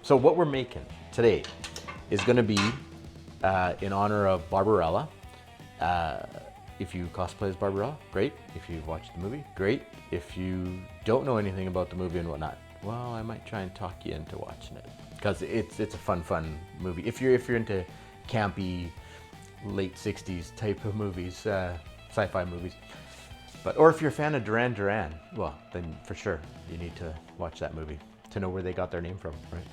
So what we're making today is going to be in honor of Barbarella. If you cosplay as Barbarella, great. If you've watched the movie, great. If you don't know anything about the movie and whatnot, well, I might try and talk you into watching it because it's a fun movie. If you're into campy late '60s type of movies, sci-fi movies, or if you're a fan of Duran Duran, well, then for sure you need to watch that movie to know where they got their name from, right?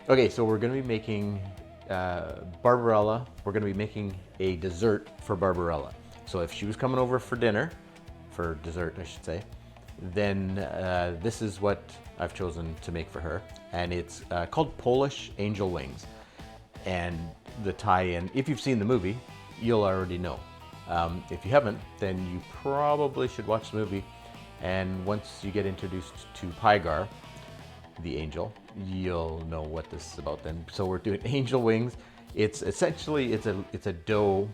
Okay, so we're going to be making Barbarella. We're going to be making a dessert for Barbarella. So if she was coming over for dinner, for dessert I should say, then this is what I've chosen to make for her. And it's called Polish angel wings. And the tie-in, if you've seen the movie, you'll already know. If you haven't, then you probably should watch the movie. And once you get introduced to Pygar, the angel, you'll know what this is about then. So we're doing angel wings. It's essentially, it's a dough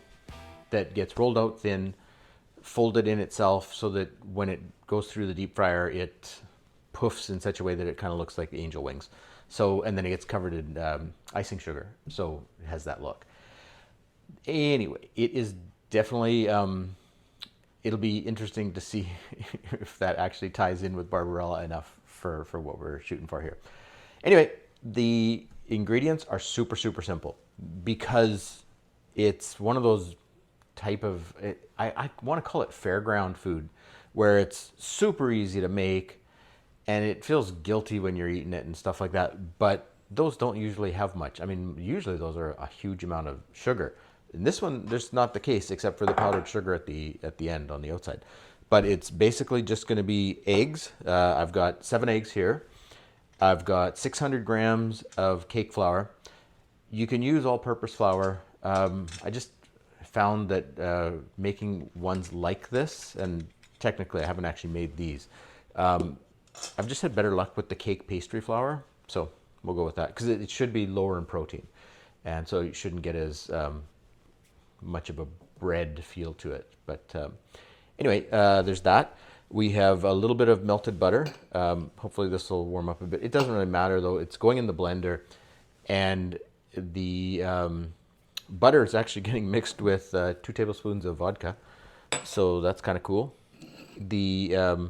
that gets rolled out thin, folded in itself so that when it goes through the deep fryer, it poofs in such a way that it kind of looks like angel wings. So, and then it gets covered in icing sugar, so it has that look. Anyway, it is definitely, it'll be interesting to see if that actually ties in with Barbarella enough for what we're shooting for here. Anyway, the ingredients are super simple because it's one of those type of, I want to call it fairground food, where it's super easy to make and it feels guilty when you're eating it and stuff like that, but those don't usually have much. I mean, usually those are a huge amount of sugar. In this one, there's not the case except for the powdered sugar at the end on the outside. But it's basically just going to be eggs. I've got 7 eggs here. I've got 600 grams of cake flour. You can use all-purpose flour. I just found that making ones like this, and technically I haven't actually made these, I've just had better luck with the cake pastry flour. So we'll go with that because it should be lower in protein. And so you shouldn't get as much of a bread feel to it. But anyway, there's that. We have a little bit of melted butter. Hopefully this will warm up a bit. It doesn't really matter though. It's going in the blender, and the butter is actually getting mixed with 2 tablespoons of vodka. So that's kind of cool. The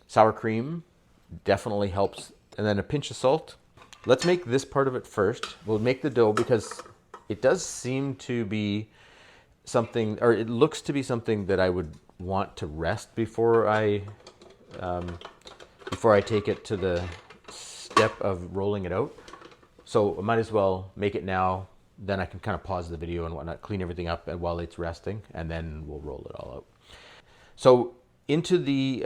sour cream definitely helps. And then a pinch of salt. Let's make this part of it first. We'll make the dough because it does seem to be something, or it looks to be something that I would want to rest before I take it to the step of rolling it out. So I might as well make it now. Then I can kind of pause the video and whatnot, clean everything up while it's resting, and then we'll roll it all out. So into the,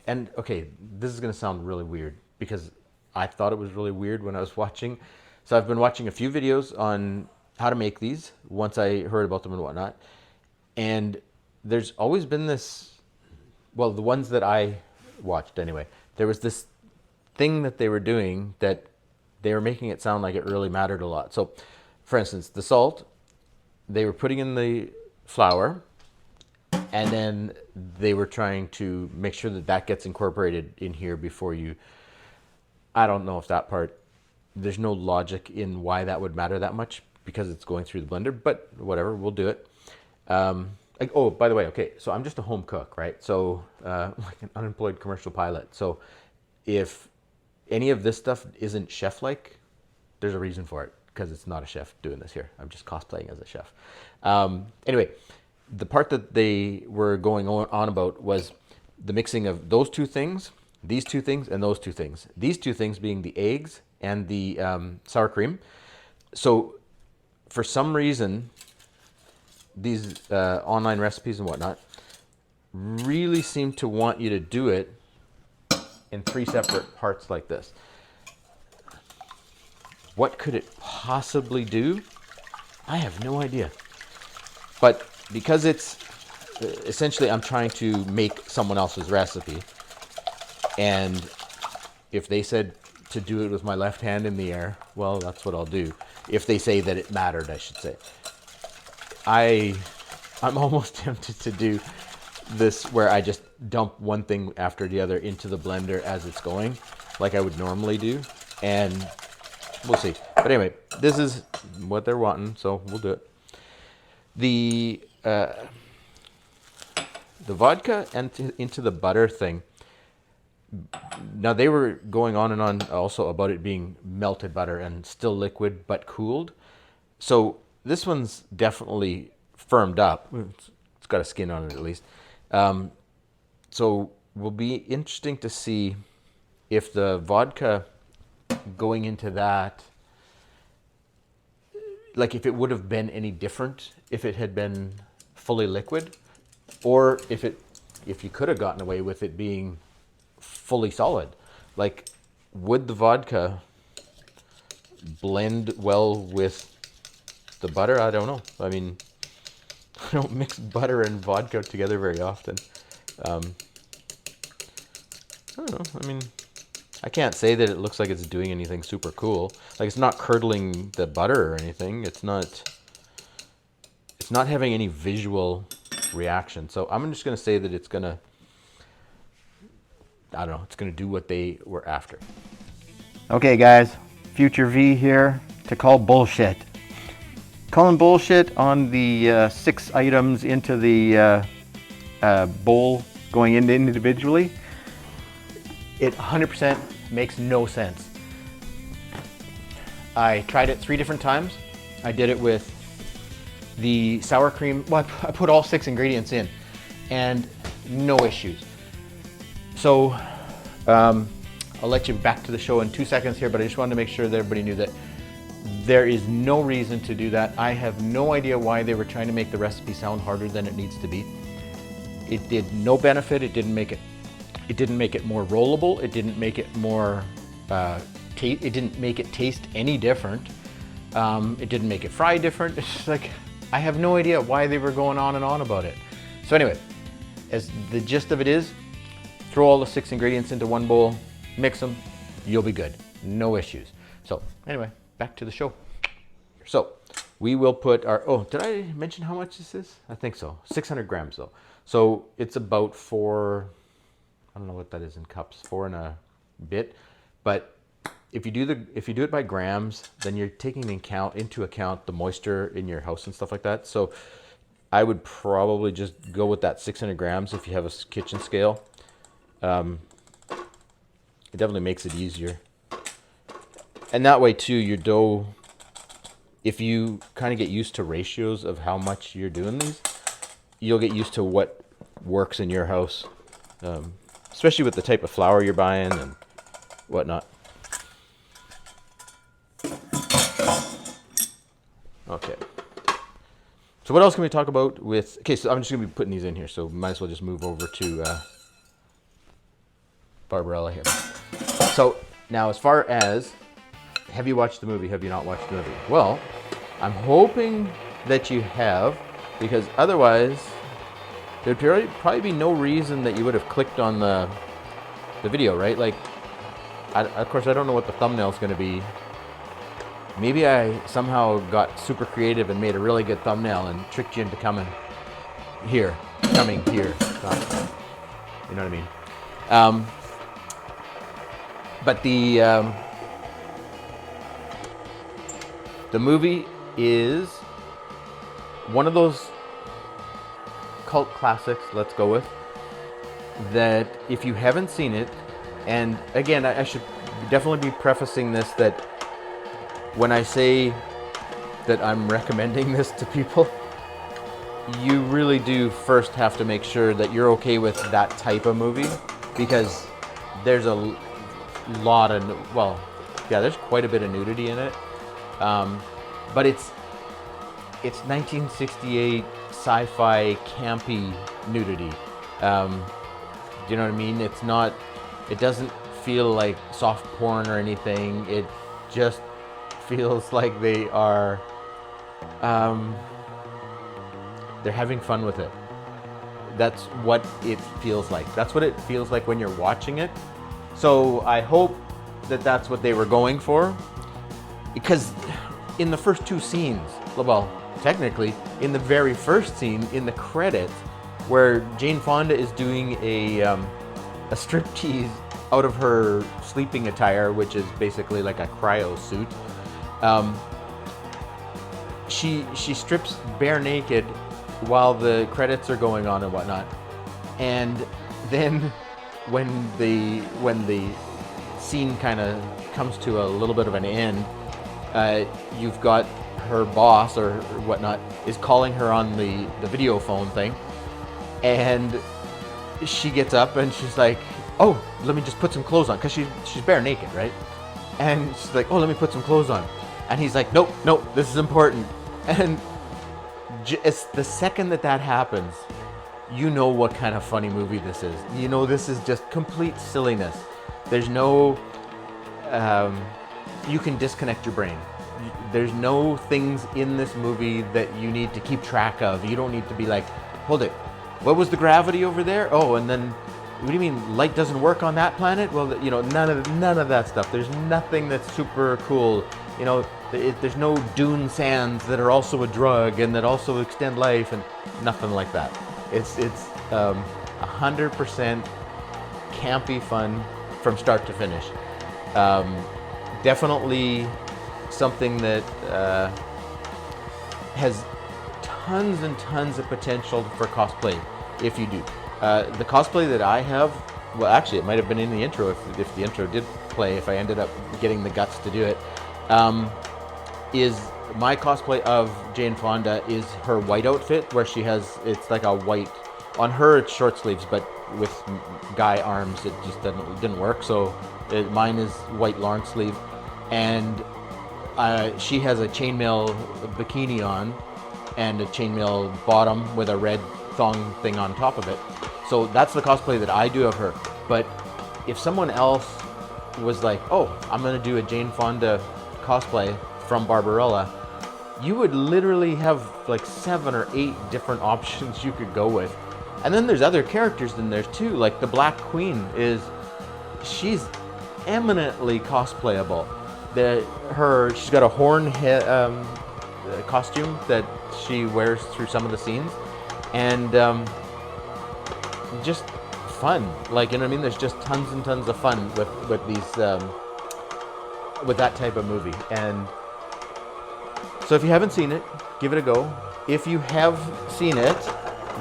and okay, this is going to sound really weird because I thought it was really weird when I was watching. So I've been watching a few videos on how to make these once I heard about them and whatnot. And there's always been this, well, the ones that I watched anyway, there was this thing that they were doing that they were making it sound like it really mattered a lot. So for instance, the salt, they were putting in the flour, and then they were trying to make sure that that gets incorporated in here before you, I don't know if that part, there's no logic in why that would matter that much because it's going through the blender, but whatever, we'll do it. Oh, by the way, okay, so I'm just a home cook, right? So like an unemployed commercial pilot. So if any of this stuff isn't chef-like, there's a reason for it because it's not a chef doing this here. I'm just cosplaying as a chef. Anyway, the part that they were going on about was the mixing of those 2 things, these 2 things, and those 2 things. These 2 things being the eggs and the sour cream. So for some reason, these online recipes and whatnot really seem to want you to do it in 3 separate parts like this. What could it possibly do? I have no idea. But because it's essentially I'm trying to make someone else's recipe, and if they said to do it with my left hand in the air, well, that's what I'll do. If they say that it mattered, I should say. I'm almost tempted to do this where I just dump one thing after the other into the blender as it's going, like I would normally do. and we'll see. But anyway, this is what they're wanting, so we'll do it. The vodka and into the butter thing. Now they were going on and on also about it being melted butter and still liquid but cooled. So this one's definitely firmed up. It's got a skin on it at least. So will be interesting to see if the vodka going into that, like if it would have been any different if it had been fully liquid, or if you could have gotten away with it being fully solid. Like, would the vodka blend well with the butter? I don't know. I mean, I don't mix butter and vodka together very often. I don't know. I mean, I can't say that it looks like it's doing anything super cool. Like, it's not curdling the butter or anything. It's not having any visual reaction. So I'm just going to say that it's going to, I don't know, it's going to do what they were after. Okay guys, Future V here to call bullshit. Calling bullshit on the 6 items into the bowl going in individually. It 100% makes no sense. I tried it 3 different times. I did it with the sour cream. Well, I put all 6 ingredients in and no issues. So I'll let you back to the show in 2 seconds here, but I just wanted to make sure that everybody knew that there is no reason to do that. I have no idea why they were trying to make the recipe sound harder than it needs to be. It did no benefit. It didn't make it more rollable. It didn't make it more, it didn't make it taste any different. It didn't make it fry different. It's just like, I have no idea why they were going on and on about it. So anyway, as the gist of it is, throw all the 6 ingredients into one bowl, mix them, you'll be good. No issues. So anyway, back to the show. So we will put our, oh, did I mention how much this is? I think so. 600 grams though. So it's about 4, I don't know what that is in cups, 4 and a bit. But if you do it by grams, then you're taking into account the moisture in your house and stuff like that. So I would probably just go with that 600 grams if you have a kitchen scale. It definitely makes it easier. And that way too, your dough, if you kind of get used to ratios of how much you're doing these, you'll get used to what works in your house. Especially with the type of flour you're buying and whatnot. Okay. So what else can we talk about with, okay, so I'm just going to be putting these in here, so might as well just move over to Barbarella here. So now as far as, have you watched the movie? Have you not watched the movie? Well, I'm hoping that you have, because otherwise there'd probably be no reason that you would have clicked on the video, right? Like, of course, I don't know what the thumbnail is going to be. Maybe I somehow got super creative and made a really good thumbnail and tricked you into coming here. You know what I mean? But the movie is one of those cult classics, let's go with, that if you haven't seen it, and again, I should definitely be prefacing this that when I say that I'm recommending this to people, you really do first have to make sure that you're okay with that type of movie, because there's a lot of, well, yeah, there's quite a bit of nudity in it, but it's 1968 sci-fi campy nudity. Do you know what I mean? It's not, it doesn't feel like soft porn or anything. It just feels like they are, they're having fun with it. That's what it feels like. That's what it feels like when you're watching it. So I hope that that's what they were going for, because in the first 2 scenes, well, technically in the very first scene in the credits, where Jane Fonda is doing a striptease out of her sleeping attire, which is basically like a cryo suit. She strips bare naked while the credits are going on and whatnot, and then when the scene kind of comes to a little bit of an end, you've got her boss or whatnot is calling her on the video phone thing, and she gets up and she's like, oh, let me just put some clothes on, because she's bare naked, right? And she's like, oh, let me put some clothes on. And he's like, nope, this is important. And it's the second that happens, you know what kind of funny movie this is. You know this is just complete silliness. There's no, you can disconnect your brain. There's no things in this movie that you need to keep track of. You don't need to be like, hold it, what was the gravity over there? Oh, and then, what do you mean light doesn't work on that planet? Well, you know, none of that stuff. There's nothing that's super cool. You know, there's no dune sands that are also a drug and that also extend life, and nothing like that. It's 100% campy fun from start to finish. Definitely something that has tons and tons of potential for cosplay if you do. The cosplay that I have, well, actually, it might have been in the intro if the intro did play, if I ended up getting the guts to do it, is my cosplay of Jane Fonda is her white outfit, where she has, it's like a white, on her it's short sleeves, but with guy arms it just didn't work, so mine is white long sleeve, and she has a chainmail bikini on and a chainmail bottom with a red thong thing on top of it. So that's the cosplay that I do of her. But if someone else was like, oh, I'm gonna do a Jane Fonda cosplay from Barbarella, you would literally have like 7 or 8 different options you could go with. And then there's other characters in there too, like the Black Queen she's eminently cosplayable. She's got a horn costume that she wears through some of the scenes, and just fun. Like, you know what I mean? There's just tons and tons of fun with these with that type of movie. And so if you haven't seen it, give it a go. If you have seen it,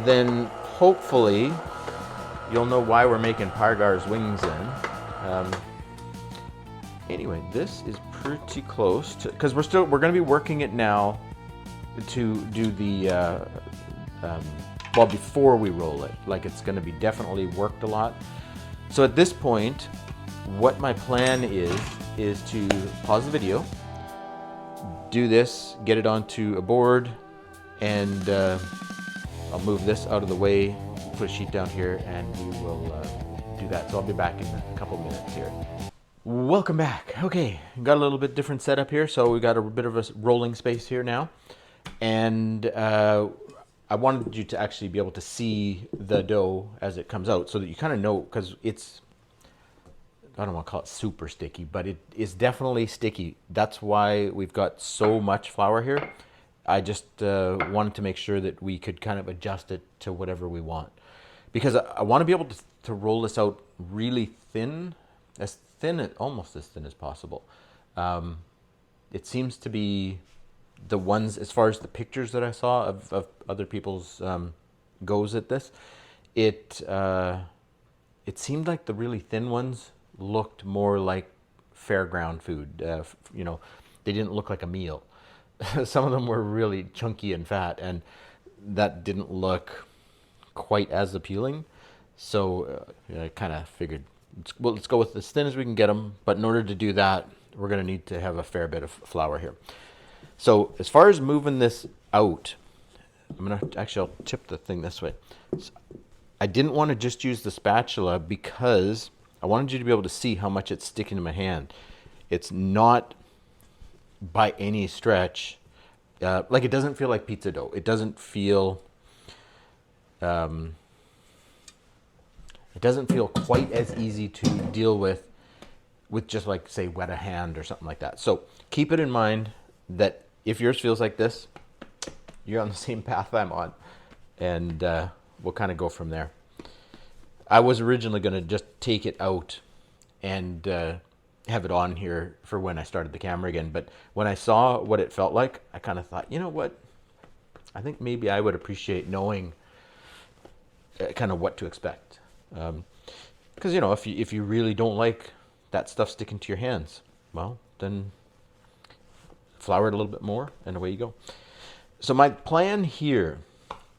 then hopefully you'll know why we're making Pygar's wings in. Anyway, this is pretty close to, because we're going to be working it now to do the well, before we roll it. Like, it's going to be definitely worked a lot. So at this point, what my plan is to pause the video, do this, get it onto a board, and I'll move this out of the way, put a sheet down here, and we will do that. So I'll be back in a couple minutes here. Welcome back. Okay, got a little bit different setup here. So we got a bit of a rolling space here now, and I wanted you to actually be able to see the dough as it comes out, so that you kind of know, because it's, I don't want to call it super sticky, but it is definitely sticky. That's why we've got so much flour here. I just wanted to make sure that we could kind of adjust it to whatever we want, because I want to be able to roll this out really thin, almost as thin as possible. It seems to be the ones, as far as the pictures that I saw of other people's goes at this, it seemed like the really thin ones looked more like fairground food. You know, they didn't look like a meal. Some of them were really chunky and fat, and that didn't look quite as appealing. So I kind of figured, let's go with as thin as we can get them. But in order to do that, we're going to need to have a fair bit of flour here. So as far as moving this out, I'll tip the thing this way. So I didn't want to just use the spatula because I wanted you to be able to see how much it's sticking to my hand. It's not by any stretch, like, it doesn't feel like pizza dough. It doesn't feel, it doesn't feel quite as easy to deal with just, like, say, wet a hand or something like that. So keep it in mind that if yours feels like this, you're on the same path I'm on, and we'll kind of go from there. I was originally going to just take it out and have it on here for when I started the camera again. But when I saw what it felt like, I kind of thought, you know what? I think maybe I would appreciate knowing kind of what to expect. Because, you know, if you really don't like that stuff sticking to your hands, well, then flour it a little bit more and away you go. So my plan here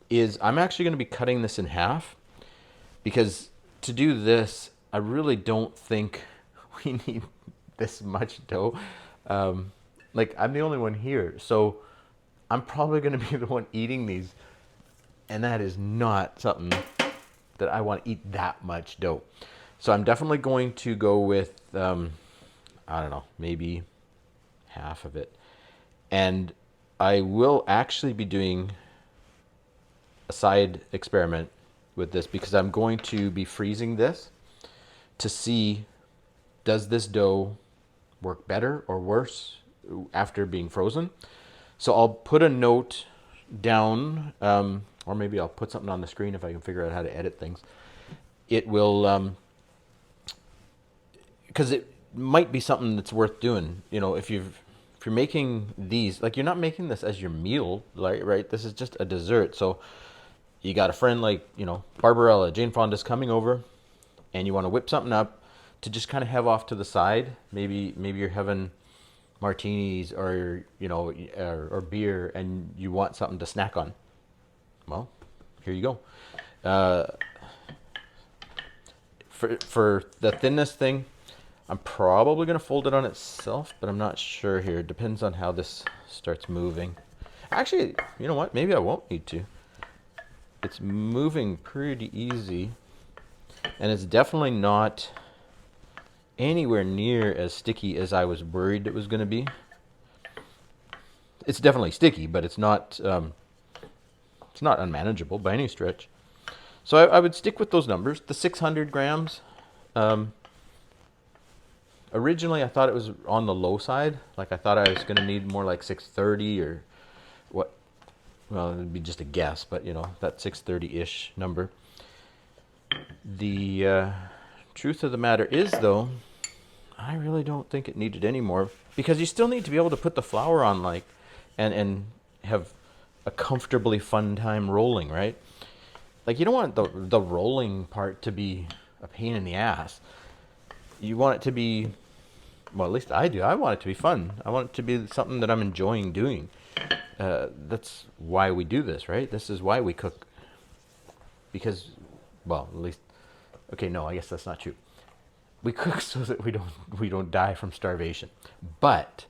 is I'm actually going to be cutting this in half, because to do this, I really don't think we need this much dough. Like, I'm the only one here, so I'm probably going to be the one eating these, and that is not something that I want to eat that much dough. So I'm definitely going to go with, I don't know, maybe half of it. And I will actually be doing a side experiment with this, because I'm going to be freezing this to see, does this dough work better or worse after being frozen. So I'll put a note down, or maybe I'll put something on the screen if I can figure out how to edit things. It will, because it might be something that's worth doing. You know, if you're making these, like, you're not making this as your meal, right? This is just a dessert. So you got a friend like, you know, Barbarella, Jane Fonda's coming over, and you want to whip something up to just kind of have off to the side. Maybe you're having martinis, or, you know, or beer, and you want something to snack on. Well, here you go. For the thinness thing, I'm probably going to fold it on itself, but I'm not sure here. It depends on how this starts moving. Actually, you know what? Maybe I won't need to. It's moving pretty easy, and it's definitely not anywhere near as sticky as I was worried it was going to be. It's definitely sticky, but it's not unmanageable by any stretch. So I would stick with those numbers. The 600 grams. Originally, I thought it was on the low side. Like, I thought I was going to need more like 630 or what. Well, it'd be just a guess, but, you know, that 630-ish number. The truth of the matter is, though, I really don't think it needed any more, because you still need to be able to put the flour on, like, and have a comfortably fun time rolling, right? Like, you don't want the rolling part to be a pain in the ass. You want it to be, well, at least I do. I want it to be fun. I want it to be something that I'm enjoying doing. That's why we do this, right? This is why we cook. Because, well, at least, okay, no, I guess that's not true. We cook so that we don't die from starvation. But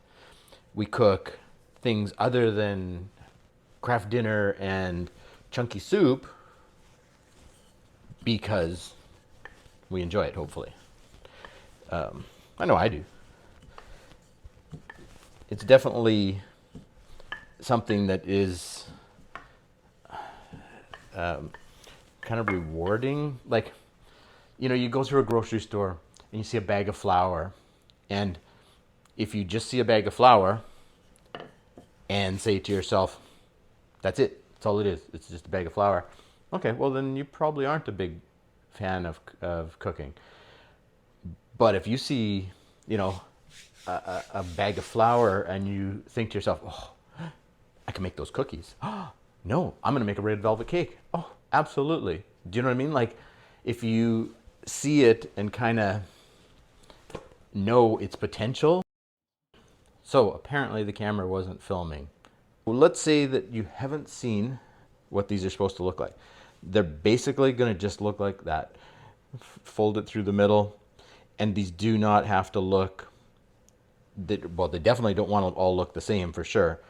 we cook things other than Kraft Dinner and chunky soup because we enjoy it, hopefully. I know I do. It's definitely something that is kind of rewarding. Like, you know, you go through a grocery store and you see a bag of flour, and if you just see a bag of flour and say to yourself, that's it, that's all it is, it's just a bag of flour, okay, well, then you probably aren't a big fan of cooking. But if you see, you know, a bag of flour and you think to yourself, oh, I can make those cookies. Oh, no, I'm going to make a red velvet cake. Oh, absolutely. Do you know what I mean? Like, if you see it and kind of know its potential. So apparently the camera wasn't filming. Well, let's say that you haven't seen what these are supposed to look like. They're basically going to just look like that. Fold it through the middle. And these do not have to look, well, they definitely don't want to all look the same, for sure.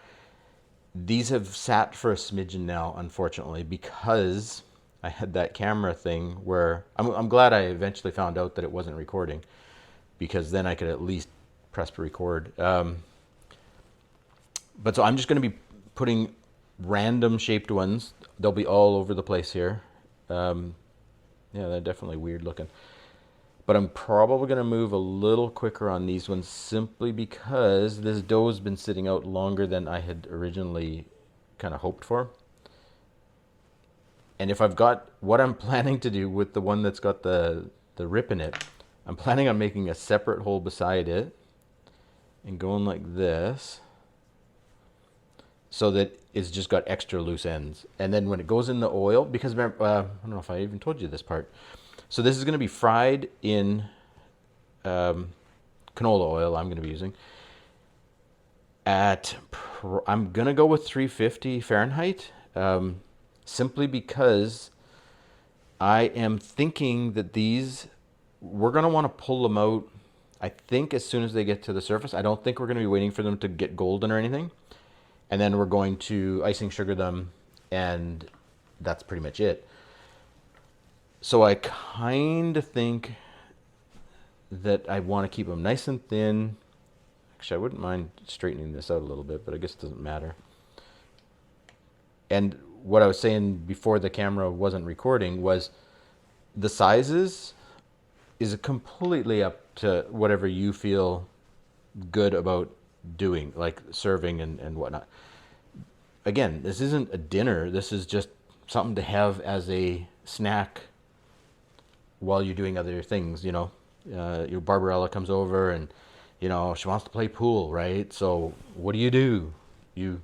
These have sat for a smidgen now, unfortunately, because I had that camera thing where I'm glad I eventually found out that it wasn't recording, because then I could at least press record. But so I'm just going to be putting random shaped ones. They'll be all over the place here. Yeah, they're definitely weird looking. But I'm probably going to move a little quicker on these ones, simply because this dough has been sitting out longer than I had originally kind of hoped for. And if I've got what I'm planning to do with the one that's got the rip in it, I'm planning on making a separate hole beside it and going like this so that it's just got extra loose ends. And then when it goes in the oil, because remember, I don't know if I even told you this part. So this is going to be fried in canola oil I'm going to be using. I'm going to go with 350 Fahrenheit, simply because I am thinking that we're going to want to pull them out, I think, as soon as they get to the surface. I don't think we're going to be waiting for them to get golden or anything. And then we're going to icing sugar them, and that's pretty much it. So I kind of think that I want to keep them nice and thin. Actually, I wouldn't mind straightening this out a little bit, but I guess it doesn't matter. And what I was saying before the camera wasn't recording was the sizes is completely up to whatever you feel good about doing, like serving and whatnot. Again, this isn't a dinner. This is just something to have as a snack while you're doing other things, you know. Your Barbarella comes over and, you know, she wants to play pool, right? So what do? You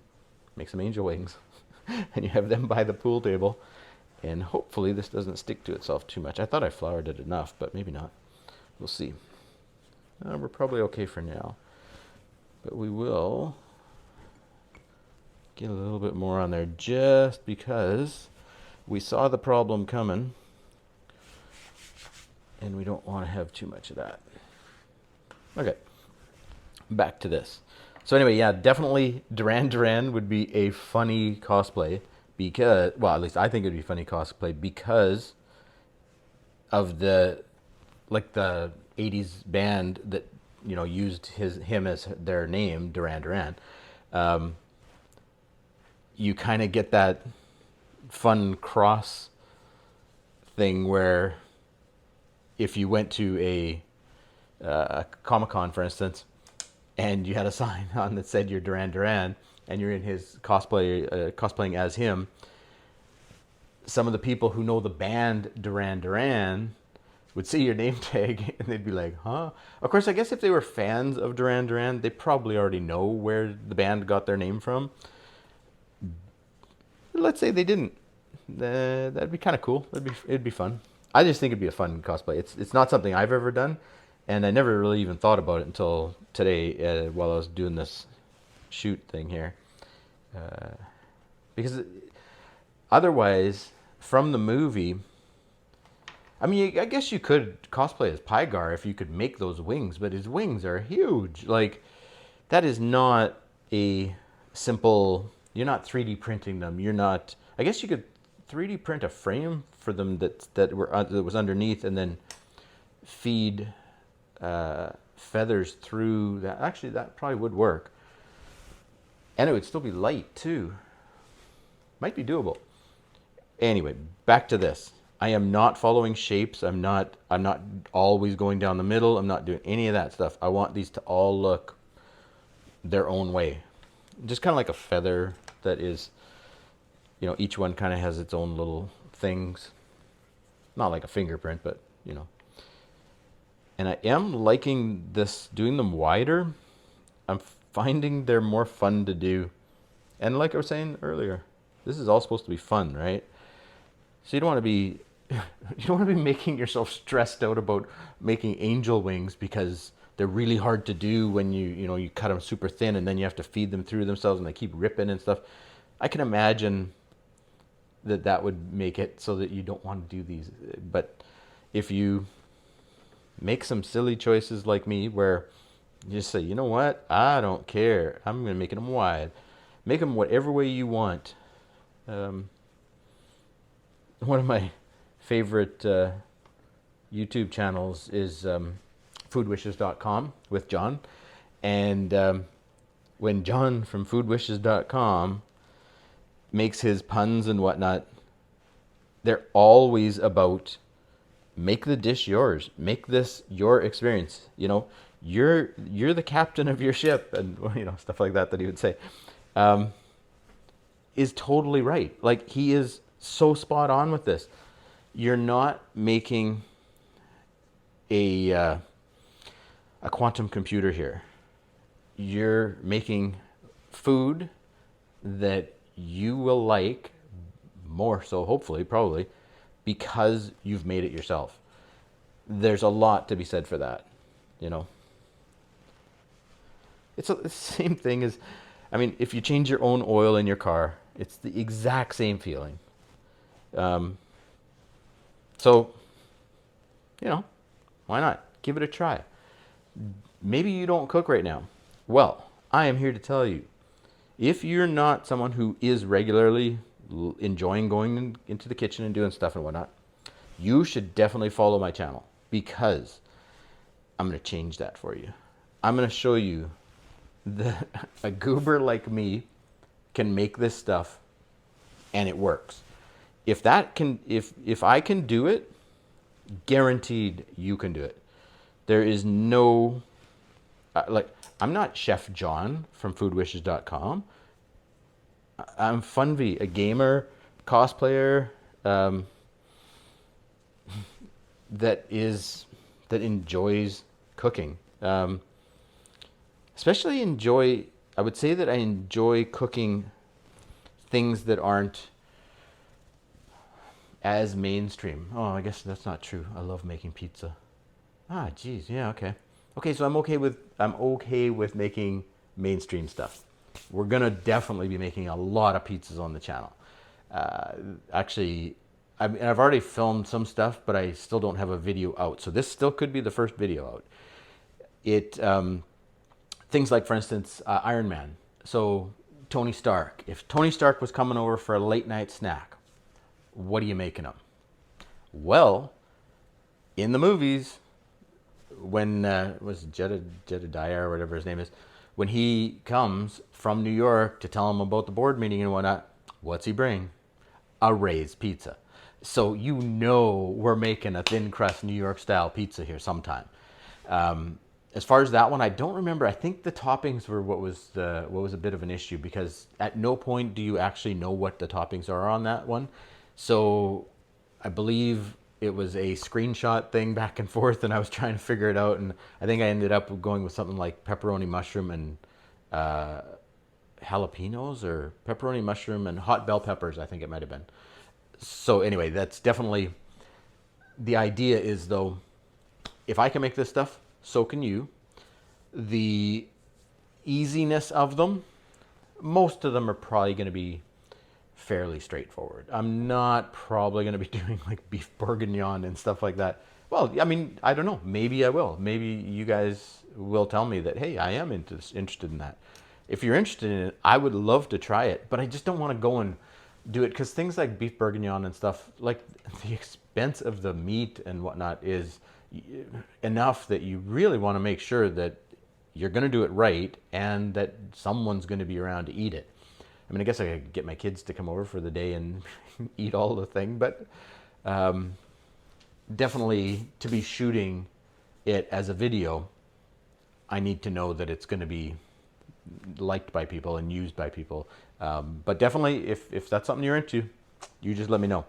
make some angel wings and you have them by the pool table. And hopefully this doesn't stick to itself too much. I thought I floured it enough, but maybe not. We'll see. We're probably okay for now. But we will get a little bit more on there just because we saw the problem coming. And we don't want to have too much of that. Okay. Back to this. So anyway, yeah, definitely Duran Duran would be a funny cosplay because, well, at least I think it would be funny cosplay because of the 80s band that, you know, used him as their name, Duran Duran. You kind of get that fun cross thing where if you went to a Comic-Con, for instance, and you had a sign on that said you're Duran Duran and you're in his cosplaying as him, some of the people who know the band Duran Duran would see your name tag and they'd be like, huh? Of course, I guess if they were fans of Duran Duran, they probably already know where the band got their name from. Let's say they didn't. That'd be kind of cool. It'd be fun. I just think it'd be a fun cosplay. It's not something I've ever done, and I never really even thought about it until today while I was doing this shoot thing here. Because otherwise, from the movie, I mean, I guess you could cosplay as Pygar if you could make those wings, but his wings are huge. Like, that is not a simple, you're not 3D printing them. You're not, I guess you could 3D print a frame for them that was underneath and then feed feathers through that. Actually, that probably would work. And it would still be light too. Might be doable. Anyway, back to this. I am not following shapes. I'm not always going down the middle. I'm not doing any of that stuff. I want these to all look their own way. Just kind of like a feather that is, you know, each one kind of has its own little things. Not like a fingerprint, but, you know. And I am liking this, doing them wider. I'm finding they're more fun to do. And like I was saying earlier, this is all supposed to be fun, right? So you don't want to be making yourself stressed out about making angel wings because they're really hard to do when you cut them super thin and then you have to feed them through themselves and they keep ripping and stuff. I can imagine that would make it so that you don't want to do these. But if you make some silly choices like me where you just say, you know what, I don't care, I'm going to make them wide. Make them whatever way you want. One of my favorite YouTube channels is foodwishes.com with John. And when John from foodwishes.com makes his puns and whatnot, they're always about make the dish yours. Make this your experience. You know, you're the captain of your ship, and you know, stuff like that he would say. Is totally right. Like, he is so spot on with this. You're not making a quantum computer here. You're making food that you will like more so, hopefully, probably, because you've made it yourself. There's a lot to be said for that, you know. It's the same thing as, I mean, if you change your own oil in your car, it's the exact same feeling. So, you know, why not? Give it a try. Maybe you don't cook right now. Well, I am here to tell you, if you're not someone who is regularly enjoying going into the kitchen and doing stuff and whatnot, you should definitely follow my channel, because I'm going to change that for you. I'm going to show you that a goober like me can make this stuff and it works. If I can do it, guaranteed you can do it. There is no, like, I'm not Chef John from foodwishes.com. I'm Funvi, a gamer, cosplayer, that enjoys cooking. Especially I would say that I enjoy cooking things that aren't as mainstream. Oh, I guess that's not true. I love making pizza. Ah, geez, yeah, okay. Okay, so I'm okay with making mainstream stuff. We're gonna definitely be making a lot of pizzas on the channel. Actually, I've already filmed some stuff, but I still don't have a video out. So this still could be the first video out. Things like, for instance, Iron Man. So Tony Stark. If Tony Stark was coming over for a late night snack, what are you making him? Well, in the movies, when was Jedediah or whatever his name is, when he comes from New York to tell him about the board meeting and whatnot, what's he bring? A raised pizza. So you know we're making a thin crust New York style pizza here sometime. As far as that one, I don't remember. I think the toppings were what was a bit of an issue, because at no point do you actually know what the toppings are on that one. So I believe it was a screenshot thing back and forth, and I was trying to figure it out, and I think I ended up going with something like pepperoni mushroom and jalapenos, or pepperoni mushroom and hot bell peppers, I think it might have been. So anyway, that's definitely, the idea is, though, if I can make this stuff, so can you. The easiness of them, most of them are probably going to be fairly straightforward. I'm not probably going to be doing like beef bourguignon and stuff like that. Well, I mean, I don't know. Maybe I will. Maybe you guys will tell me that, hey, I am interested in that. If you're interested in it, I would love to try it, but I just don't want to go and do it, because things like beef bourguignon and stuff, like the expense of the meat and whatnot is enough that you really want to make sure that you're going to do it right and that someone's going to be around to eat it. I mean, I guess I could get my kids to come over for the day and eat all the thing, but definitely to be shooting it as a video, I need to know that it's going to be liked by people and used by people. But definitely, if that's something you're into, you just let me know.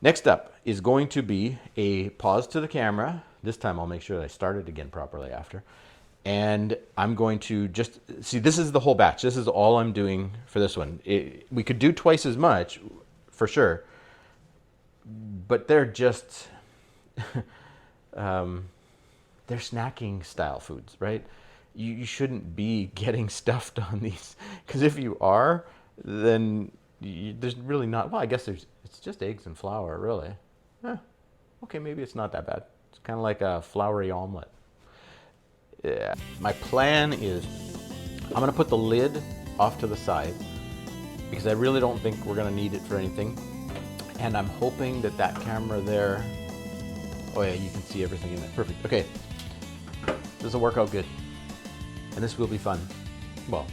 Next up is going to be a pause to the camera. This time I'll make sure that I start it again properly after. And I'm going to just, see, this is the whole batch. This is all I'm doing for this one. We could do twice as much, for sure. But they're just, they're snacking style foods, right? You shouldn't be getting stuffed on these, because if you are, then there's really not, well, I guess it's just eggs and flour, really. Okay, maybe it's not that bad. It's kind of like a floury omelet. Yeah. My plan is I'm going to put the lid off to the side, because I really don't think we're going to need it for anything. And I'm hoping that that camera there, oh yeah, you can see everything in there. Perfect. Okay, this will work out good. And this will be fun. Well,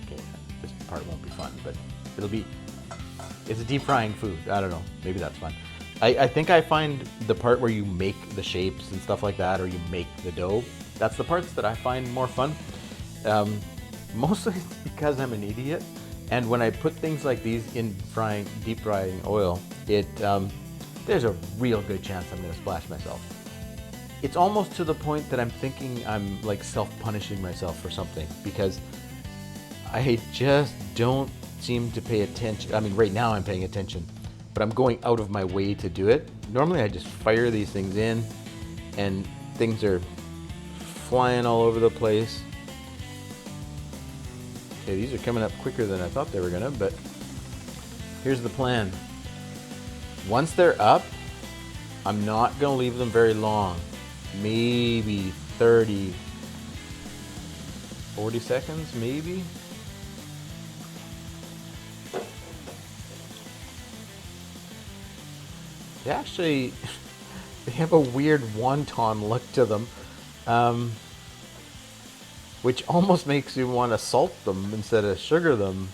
okay, this part won't be fun, but it'll be, it's a deep frying food. I don't know, maybe that's fun. I think I find the part where you make the shapes and stuff like that, or you make the dough, that's the parts that I find more fun. Mostly because I'm an idiot. And when I put things like these in deep frying oil, there's a real good chance I'm gonna splash myself. it's almost to the point that I'm thinking I'm like self-punishing myself for something, because I just don't seem to pay attention. I mean, right now I'm paying attention, but I'm going out of my way to do it. Normally I just fire these things in and things are flying all over the place. Okay, these are coming up quicker than I thought they were gonna, but here's the plan. Once they're up, I'm not gonna leave them very long. Maybe 30, 40 seconds, maybe. They actually, they have a weird wonton look to them, which almost makes you want to salt them instead of sugar them.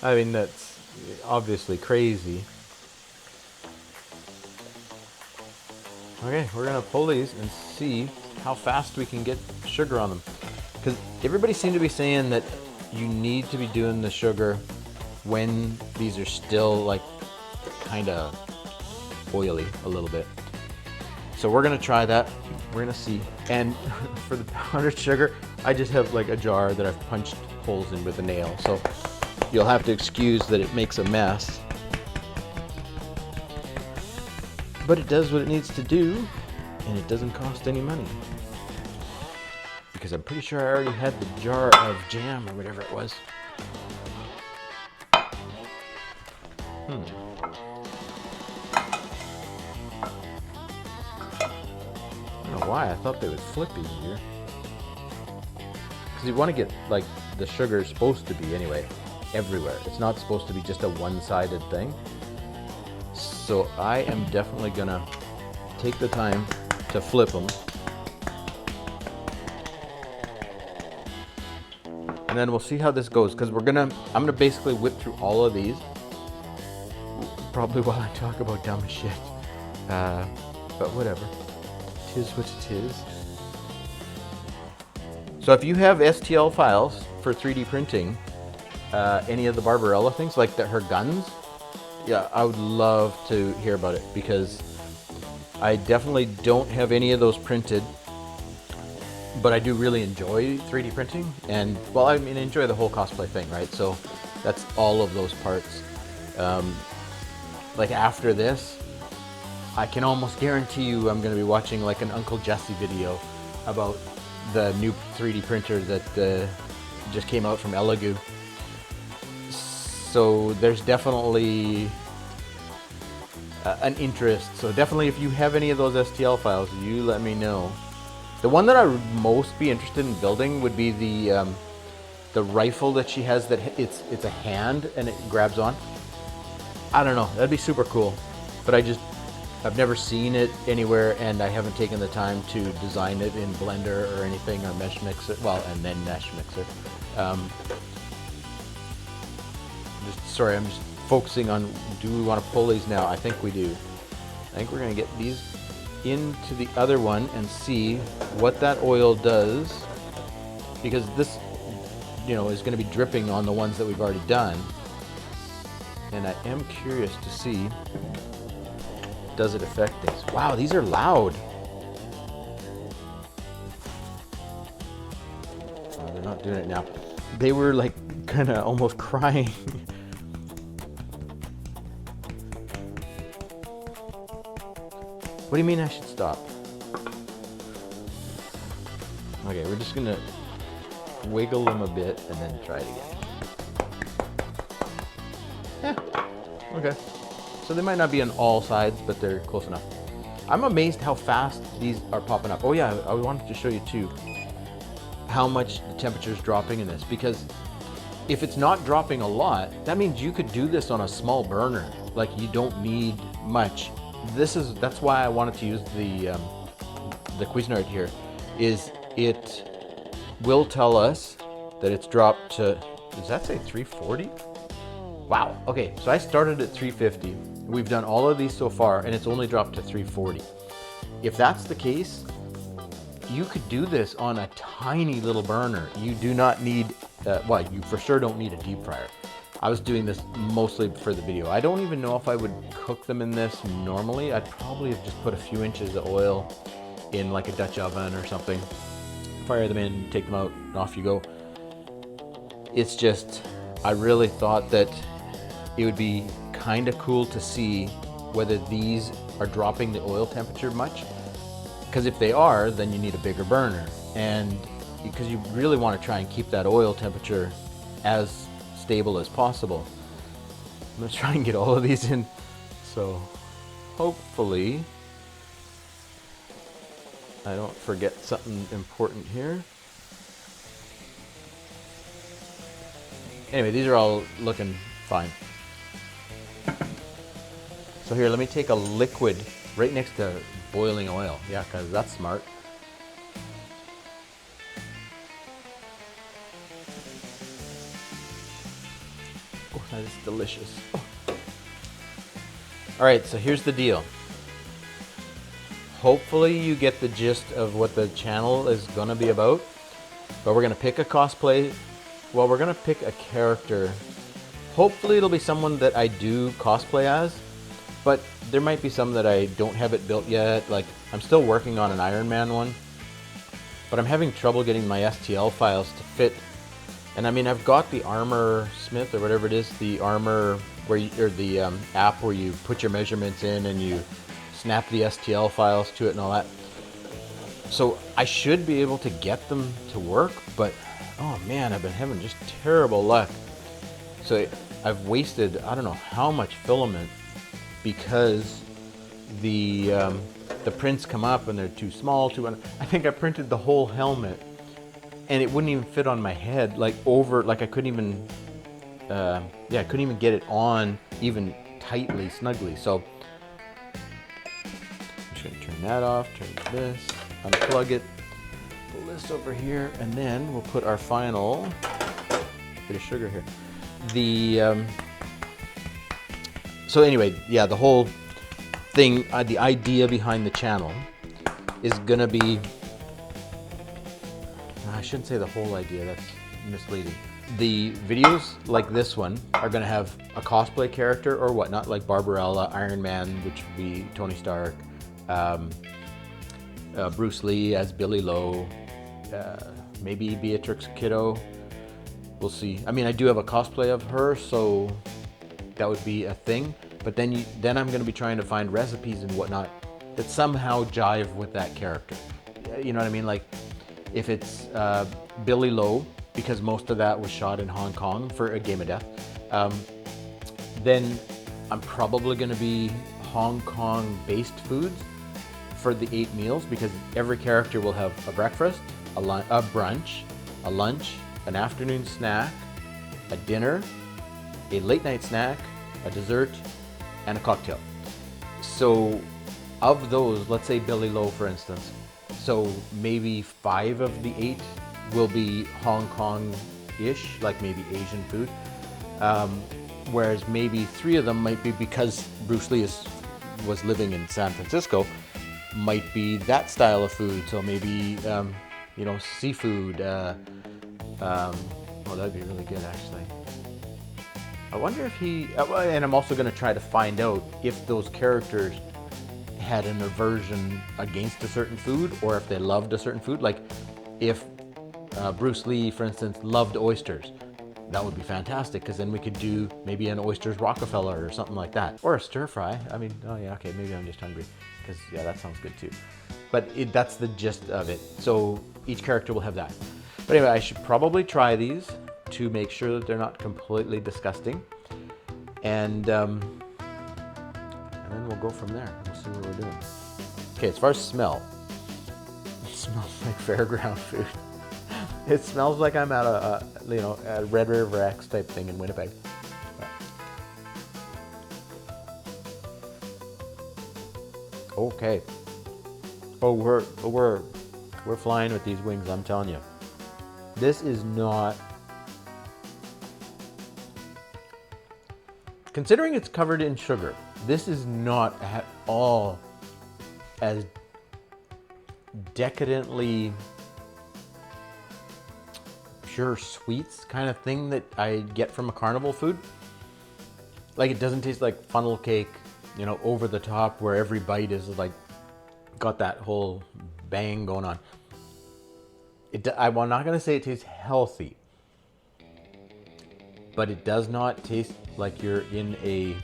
I mean, that's obviously crazy. Okay, we're gonna pull these and see how fast we can get sugar on them. Because everybody seemed to be saying that you need to be doing the sugar when these are still like kind of oily a little bit. So we're gonna try that. We're gonna see. And for the powdered sugar, I just have like a jar that I've punched holes in with a nail. So you'll have to excuse that it makes a mess. But it does what it needs to do, and it doesn't cost any money. Because I'm pretty sure I already had the jar of jam or whatever it was. I don't know why, I thought they would flip easier. Because you want to get, like, the sugar is supposed to be, anyway, everywhere. It's not supposed to be just a one-sided thing. So I am definitely gonna take the time to flip them. And then we'll see how this goes, because I'm gonna basically whip through all of these. Probably while I talk about dumb shit. But whatever. Tis what it is. So if you have STL files for 3D printing, any of the Barbarella things, like her guns, yeah, I would love to hear about it, because I definitely don't have any of those printed, but I do really enjoy 3D printing, and, well, I mean, I enjoy the whole cosplay thing, right? So that's all of those parts. Like after this, I can almost guarantee you I'm going to be watching like an Uncle Jesse video about the new 3D printer that just came out from Elegoo. So there's definitely an interest. So definitely, if you have any of those STL files, you let me know. The one that I would most be interested in building would be the rifle that she has, that it's a hand and it grabs on. I don't know, that'd be super cool. But I've never seen it anywhere, and I haven't taken the time to design it in Blender or anything, or Mesh Mixer. Well, and then Mesh Mixer. Sorry, I'm just focusing on, do we want to pull these now? I think we do. I think we're going to get these into the other one and see what that oil does, because this, you know, is going to be dripping on the ones that we've already done. And I am curious to see, does it affect things? Wow, these are loud. Oh, they're not doing it now. They were like kind of almost crying. What do you mean I should stop? Okay, we're just gonna wiggle them a bit and then try it again. Yeah, okay. So they might not be on all sides, but they're close enough. I'm amazed how fast these are popping up. Oh yeah, I wanted to show you too how much the temperature is dropping in this, because if it's not dropping a lot, that means you could do this on a small burner. Like, you don't need much. That's why I wanted to use the Cuisinart here, is it will tell us that it's dropped to, does that say 340? Wow, okay, so I started at 350. We've done all of these so far, and it's only dropped to 340. If that's the case, you could do this on a tiny little burner. You do not need, well, you for sure don't need a deep fryer. I was doing this mostly for the video. I don't even know if I would cook them in this normally. I'd probably have just put a few inches of oil in like a Dutch oven or something. Fire them in, take them out, and off you go. It's just, I really thought that it would be kind of cool to see whether these are dropping the oil temperature much. Because if they are, then you need a bigger burner. And because you really want to try and keep that oil temperature as stable as possible. I'm gonna try and get all of these in, so hopefully I don't forget something important here. Anyway, these are all looking fine. So here, let me take a liquid right next to boiling oil. Yeah, because that's smart. Oh, that is delicious. Oh. All right, so here's the deal. Hopefully you get the gist of what the channel is gonna be about, but we're gonna pick a cosplay. Well, we're gonna pick a character. Hopefully it'll be someone that I do cosplay as, but there might be some that I don't have it built yet. Like, I'm still working on an Iron Man one, but I'm having trouble getting my STL files to fit. And I mean, I've got the Armor Smith or whatever it is, the armor where you, or the app where you put your measurements in and you snap the STL files to it and all that. So I should be able to get them to work, but oh man, I've been having just terrible luck. So I've wasted, I don't know how much filament because the prints come up and they're too small, I think I printed the whole helmet and it wouldn't even fit on my head, like I couldn't even, I couldn't even get it on even tightly, snugly. So I'm just gonna turn that off, turn this, unplug it, pull this over here, and then we'll put our final bit of sugar here. So anyway, yeah, the whole thing, the idea behind the channel is gonna be, I shouldn't say the whole idea, that's misleading. The videos like this one are gonna have a cosplay character or whatnot, like Barbarella, Iron Man, which would be Tony Stark, Bruce Lee as Billy Lowe, maybe Beatrix Kiddo. We'll see. I mean, I do have a cosplay of her, so that would be a thing. But then I'm going to be trying to find recipes and whatnot that somehow jive with that character. You know what I mean? Like, if it's Billy Lowe, because most of that was shot in Hong Kong for A Game of Death, then I'm probably going to be Hong Kong-based foods for the 8 meals, because every character will have a breakfast, a brunch, a lunch, an afternoon snack, a dinner, a late night snack, a dessert, and a cocktail. So of those, let's say Billy Lowe for instance, so maybe 5 of the 8 will be Hong Kong-ish, like maybe Asian food, whereas maybe 3 of them might be, because Bruce Lee was living in San Francisco, might be that style of food. So maybe you know, seafood. Oh, that'd be really good actually. I wonder if and I'm also going to try to find out if those characters had an aversion against a certain food, or if they loved a certain food. Like if Bruce Lee, for instance, loved oysters, that would be fantastic, because then we could do maybe an oysters Rockefeller or something like that, or a stir fry. I mean, oh yeah, okay, maybe I'm just hungry, because yeah, that sounds good too. But that's the gist of it. So each character will have that. But anyway, I should probably try these to make sure that they're not completely disgusting, and then we'll go from there. We'll see what we're doing. Okay, as far as smell, it smells like fairground food. It smells like I'm at a Red River X type thing in Winnipeg. Okay. Oh, we're flying with these wings, I'm telling you. This is not, considering it's covered in sugar, this is not at all as decadently pure sweets kind of thing that I get from a carnival food. Like, it doesn't taste like funnel cake, you know, over the top where every bite is like got that whole bang going on. I'm not gonna say it tastes healthy, but it does not taste like you're in a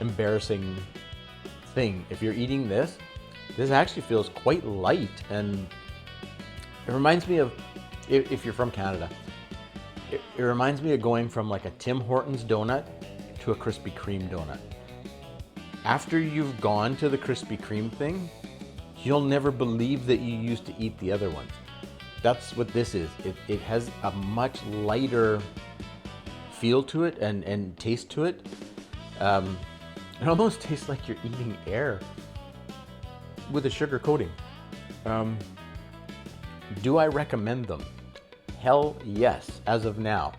embarrassing thing. If you're eating this actually feels quite light, and it reminds me of, if you're from Canada, it reminds me of going from like a Tim Hortons donut to a Krispy Kreme donut. After you've gone to the Krispy Kreme thing, you'll never believe that you used to eat the other ones. That's what this is. It has a much lighter feel to it and taste to it. It almost tastes like you're eating air with a sugar coating. Do I recommend them? Hell yes, as of now.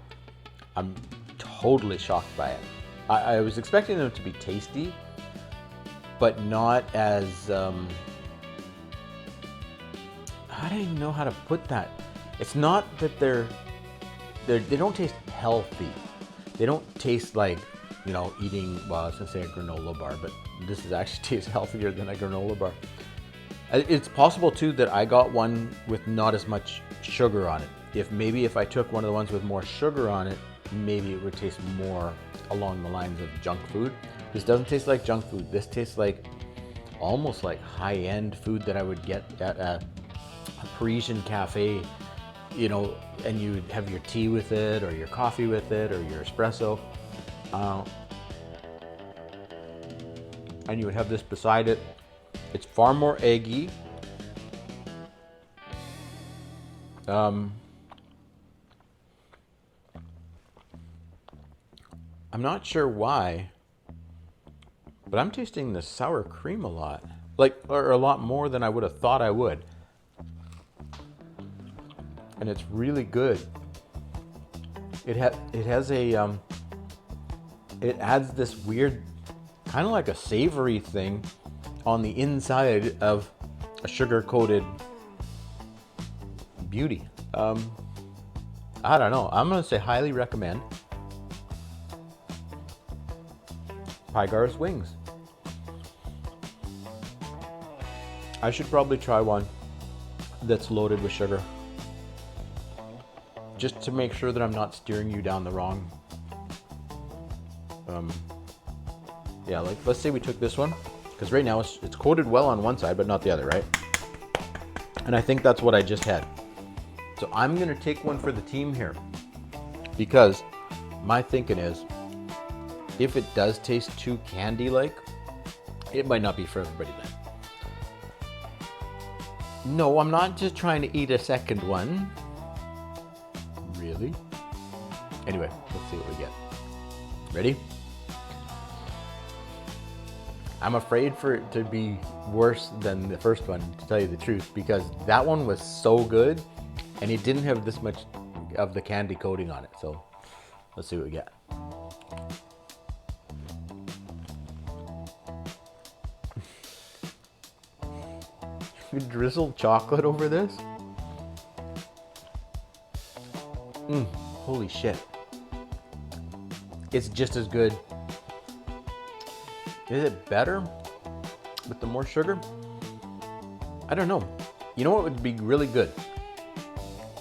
I'm totally shocked by it. I was expecting them to be tasty, but not as, I don't even know how to put that. It's not that they don't taste healthy. They don't taste like, you know, eating, well, I was gonna say a granola bar, but this is actually tastes healthier than a granola bar. It's possible too that I got one with not as much sugar on it. If I took one of the ones with more sugar on it, maybe it would taste more along the lines of junk food. This doesn't taste like junk food. This tastes like almost like high-end food that I would get at a Parisian cafe, you know, and you'd have your tea with it or your coffee with it or your espresso. And you would have this beside it. It's far more eggy. I'm not sure why, but I'm tasting the sour cream a lot. Or a lot more than I would have thought I would. And it's really good. It has a, it adds this weird, kind of like a savory thing on the inside of a sugar-coated beauty. I don't know. I'm gonna say highly recommend Pygar's wings. I should probably try one that's loaded with sugar, just to make sure that I'm not steering you down the wrong. Yeah, like let's say we took this one, because right now it's coated well on one side, but not the other, right? And I think that's what I just had. So I'm gonna take one for the team here, because my thinking is, if it does taste too candy-like, it might not be for everybody then. No, I'm not just trying to eat a second one. Really? Anyway, let's see what we get. Ready? I'm afraid for it to be worse than the first one, to tell you the truth, because that one was so good and it didn't have this much of the candy coating on it. So let's see what we get. You drizzled chocolate over this? Holy shit. It's just as good. Is it better with the more sugar? I don't know. You know what would be really good?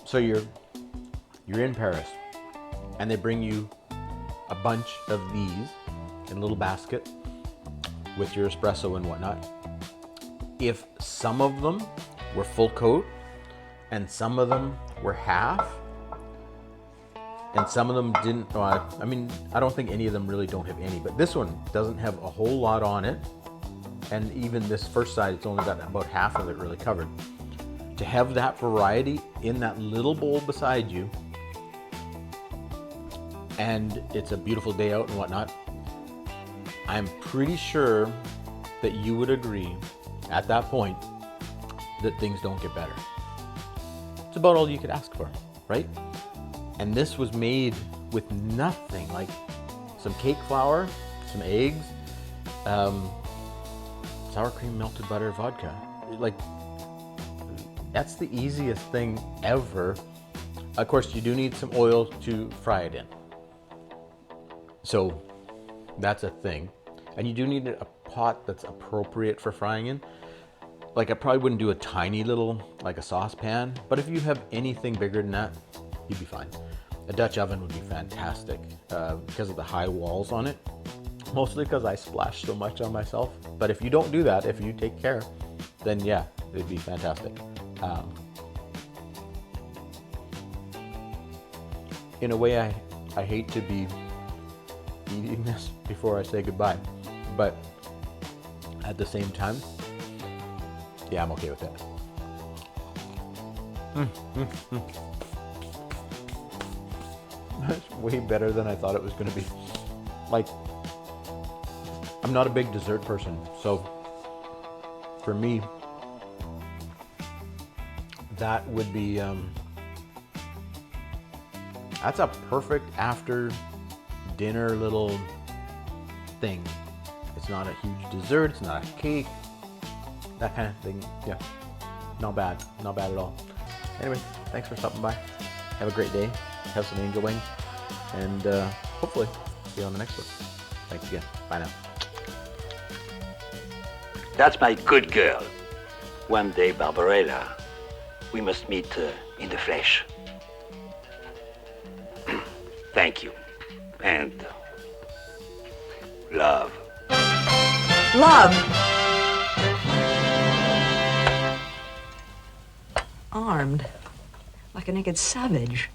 So you're in Paris and they bring you a bunch of these in a little basket with your espresso and whatnot. If some of them were full coat and some of them were half and some of them didn't, I mean, I don't think any of them really don't have any, but this one doesn't have a whole lot on it. And even this first side, it's only got about half of it really covered. To have that variety in that little bowl beside you, and it's a beautiful day out and whatnot, I'm pretty sure that you would agree at that point that things don't get better. It's about all you could ask for, right? And this was made with nothing, like some cake flour, some eggs, sour cream, melted butter, vodka. Like, That's the easiest thing ever. Of course, you do need some oil to fry it in. So that's a thing. And you do need a pot that's appropriate for frying in. Like I probably wouldn't do a tiny little, like a saucepan, but if you have anything bigger than that, you'd be fine. A Dutch oven would be fantastic because of the high walls on it. Mostly because I splash so much on myself. But if you don't do that, if you take care, then yeah, it'd be fantastic. In a way, I hate to be eating this before I say goodbye, but at the same time, yeah, I'm okay with it. That's way better than I thought it was going to be. Like, I'm not a big dessert person, so for me, that would be, that's a perfect after dinner little thing. It's not a huge dessert, it's not a cake, that kind of thing. Yeah, not bad at all. Anyway, thanks for stopping by. Have a great day, have some angel wings, and hopefully see you on the next one. Thanks again, bye now. That's my good girl. One day, Barbarella, we must meet in the flesh. Thank you. And love. Love? Armed, like a naked savage.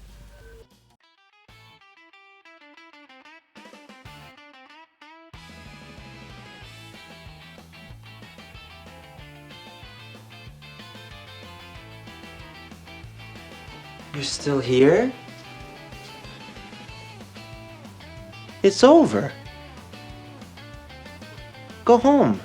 You're still here? It's over. Go home.